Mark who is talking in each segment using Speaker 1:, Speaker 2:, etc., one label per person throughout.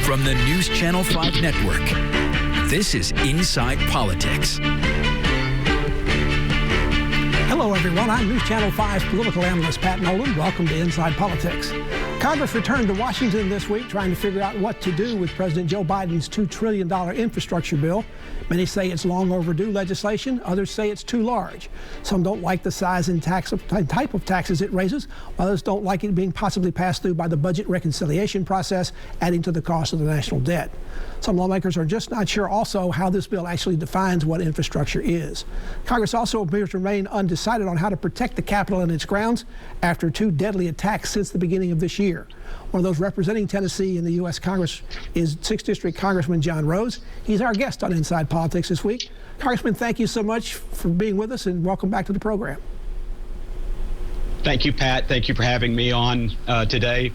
Speaker 1: From the NewsChannel 5 network, this is Inside Politics.
Speaker 2: Hello, everyone. I'm NewsChannel 5's political analyst, Pat Nolan. Welcome to Inside Politics. Congress returned to Washington this week trying to figure out what to do with President Joe Biden's $2 trillion infrastructure bill. Many say it's long overdue legislation. Others say it's too large. Some don't like the size and type of taxes it raises. Others don't like it being possibly passed through by the budget reconciliation process, adding to the cost of the national debt. Some lawmakers are just not sure also how this bill actually defines what infrastructure is. Congress also appears to remain undecided on how to protect the Capitol and its grounds after 2 deadly attacks since the beginning of this year. One of those representing Tennessee in the U.S. Congress is 6th District Congressman John Rose. He's our guest on Inside Politics this week. Congressman, thank you so much for being with us, and welcome back to the program.
Speaker 3: Thank you, Pat. Thank you for having me on today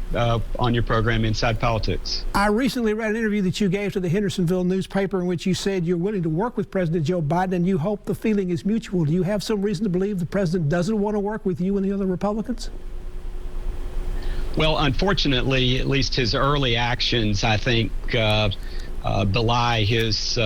Speaker 3: on your program, Inside Politics.
Speaker 2: I recently read an interview that you gave to the Hendersonville newspaper in which you said you're willing to work with President Joe Biden and you hope the feeling is mutual. Do you have some reason to believe the president doesn't want to work with you and the other Republicans?
Speaker 3: Well, unfortunately, at least his early actions, I think, belie his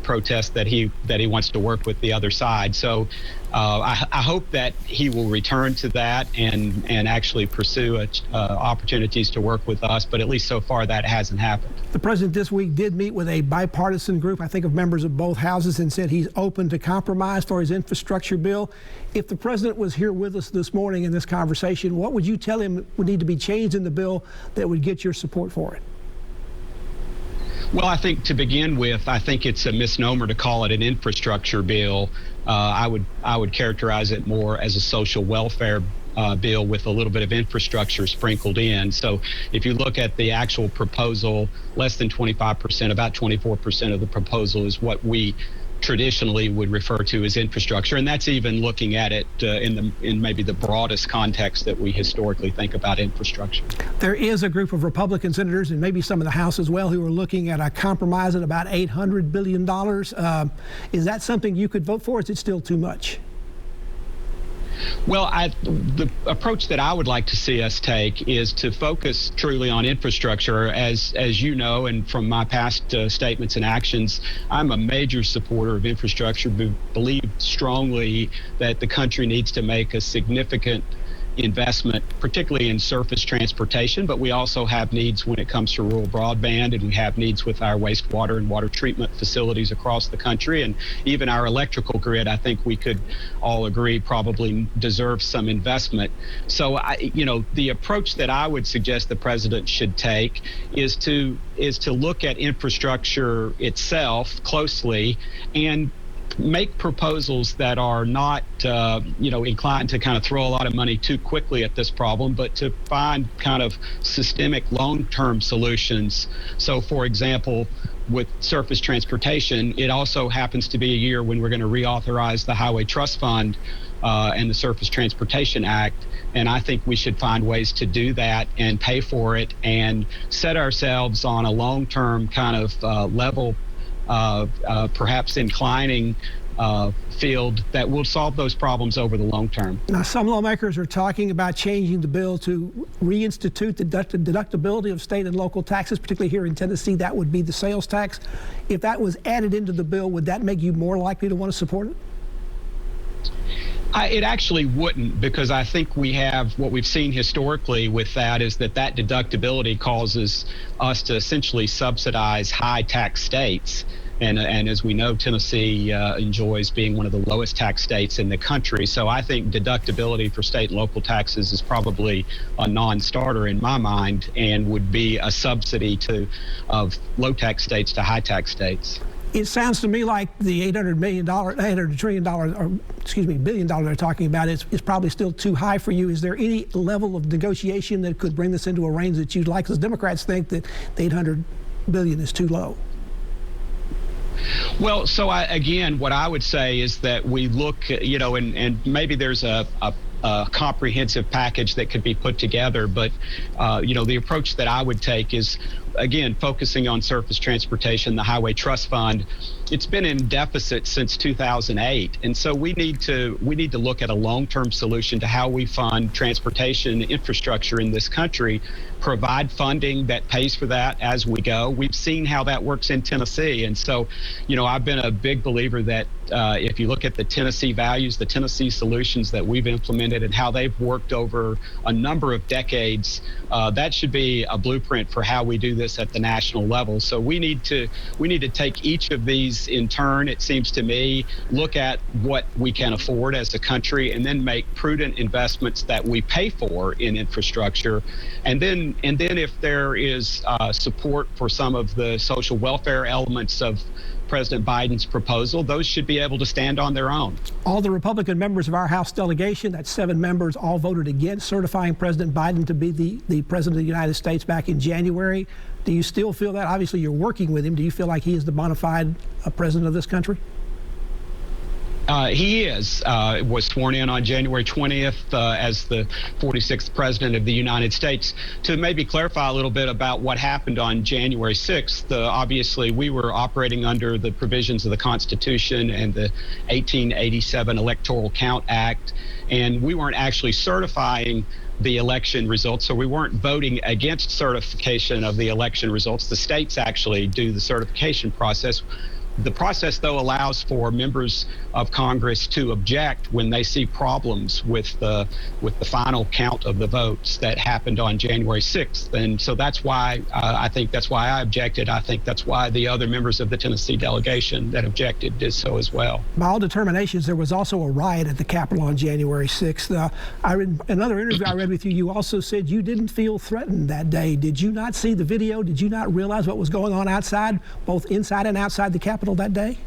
Speaker 3: protest that he wants to work with the other side. So I hope that he will return to that and actually pursue opportunities to work with us. But at least so far, that hasn't happened.
Speaker 2: The president this week did meet with a bipartisan group, I think, of members of both houses, and said he's open to compromise for his infrastructure bill. If the president was here with us this morning in this conversation, what would you tell him would need to be changed in the bill that would get your support for it?
Speaker 3: Well, I think to begin with, I think it's a misnomer to call it an infrastructure bill. I would characterize it more as a social welfare bill with a little bit of infrastructure sprinkled in. So if you look at the actual proposal, less than 25%, about 24% of the proposal is what we traditionally would refer to as infrastructure, and that's even looking at it in maybe the broadest context that we historically think about infrastructure.
Speaker 2: There is a group of Republican senators and maybe some of the House as well who are looking at a compromise at about $800 billion. Is that something you could vote for, or is it still too much?
Speaker 3: Well, the approach that I would like to see us take is to focus truly on infrastructure. As you know, and from my past statements and actions, I'm a major supporter of infrastructure, believe strongly that the country needs to make a significant investment, particularly in surface transportation, but we also have needs when it comes to rural broadband, and we have needs with our wastewater and water treatment facilities across the country, and even our electrical grid. I think we could all agree probably deserves some investment. So the approach that I would suggest the president should take is to look at infrastructure itself closely and make proposals that are not, inclined to kind of throw a lot of money too quickly at this problem, but to find kind of systemic long-term solutions. So, for example, with surface transportation, it also happens to be a year when we're going to reauthorize the Highway Trust Fund and the Surface Transportation Act. And I think we should find ways to do that and pay for it and set ourselves on a long-term kind of level, perhaps inclining field that will solve those problems over the long term.
Speaker 2: Now, some lawmakers are talking about changing the bill to reinstitute the deductibility of state and local taxes, particularly here in Tennessee. That would be the sales tax. If that was added into the bill, would that make you more likely to want to support it?
Speaker 3: It actually wouldn't, because I think what we've seen historically with that is that deductibility causes us to essentially subsidize high tax states. And as we know, Tennessee enjoys being one of the lowest tax states in the country. So I think deductibility for state and local taxes is probably a non-starter in my mind, and would be a subsidy of low tax states to high tax states.
Speaker 2: It sounds to me like the $800 billion they're talking about is probably still too high for you. Is there any level of negotiation that could bring this into a range that you'd like? Because Democrats think that the $800 billion is too low.
Speaker 3: Well, so again, what I would say is that we look, and maybe there's a comprehensive package that could be put together, but the approach that I would take is again, focusing on surface transportation, the Highway Trust Fund, it's been in deficit since 2008. And so we need to look at a long-term solution to how we fund transportation infrastructure in this country, provide funding that pays for that as we go. We've seen how that works in Tennessee. And so, I've been a big believer that if you look at the Tennessee values, the Tennessee solutions that we've implemented and how they've worked over a number of decades, that should be a blueprint for how we do this at the national level. So we need to take each of these in turn, it seems to me, look at what we can afford as a country, and then make prudent investments that we pay for in infrastructure. And then if there is support for some of the social welfare elements of President Biden's proposal, those should be able to stand on their own.
Speaker 2: All the Republican members of our House delegation, that's 7 members, all voted against certifying President Biden to be the President of the United States back in January. Do you still feel that? Obviously, you're working with him. Do you feel like he is the bona fide President of this country?
Speaker 3: He was sworn in on January 20th as the 46th President of the United States. To maybe clarify a little bit about what happened on January 6th, obviously we were operating under the provisions of the Constitution and the 1887 Electoral Count Act, and we weren't actually certifying the election results, so we weren't voting against certification of the election results. The states actually do the certification process. The process, though, allows for members of Congress to object when they see problems with the final count of the votes that happened on January 6th. And so that's why I think that's why I objected. I think that's why the other members of the Tennessee delegation that objected did so as well.
Speaker 2: By all determinations, there was also a riot at the Capitol on January 6th. In another interview I read with you, you also said you didn't feel threatened that day. Did you not see the video? Did you not realize what was going on outside, both inside and outside the Capitol that day?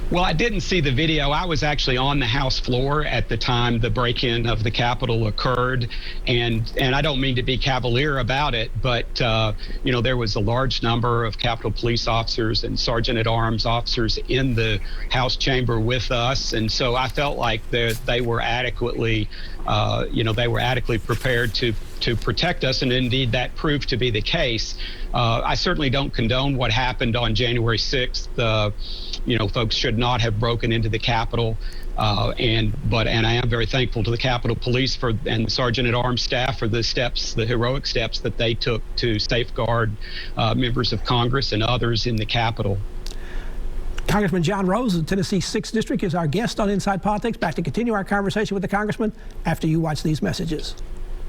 Speaker 3: Well, I didn't see the video. I was actually on the House floor at the time the break-in of the Capitol occurred, and I don't mean to be cavalier about it, but there was a large number of Capitol police officers and sergeant-at-arms officers in the House chamber with us, and so I felt like they were adequately prepared to protect us, and indeed that proved to be the case. I certainly don't condone what happened on January 6th. Folks should not have broken into the Capitol, and I am very thankful to the Capitol Police and the Sergeant-at-Arms staff for the heroic steps that they took to safeguard members of Congress and others in the Capitol.
Speaker 2: Congressman John Rose of the Tennessee 6th District is our guest on Inside Politics. Back to continue our conversation with the Congressman after you watch these messages.